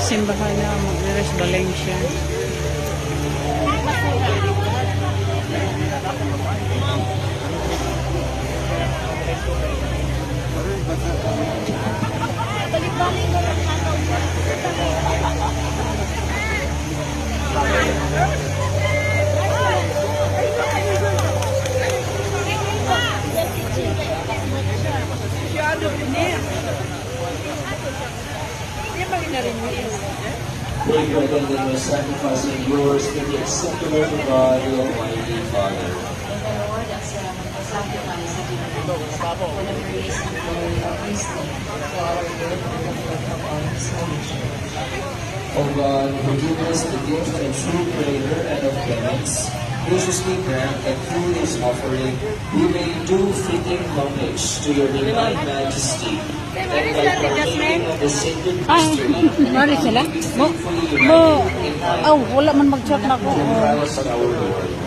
simbahan na Magdires Valencia. Pray for them that your sacrifice and yours may be acceptable to God, the Almighty Father. And the Lord accept the sacrifice of the Lord for the praise and glory of His name, for our good and the good of all His holy church. O God, who give us the gift of true prayer and of penance, graciously grant that through this offering we may do fitting homage to your divine majesty, and by partaking of the sacred mystery, Mari sila? we be faithfully united in life wala man mag-chat na ko. to the Christ our Lord.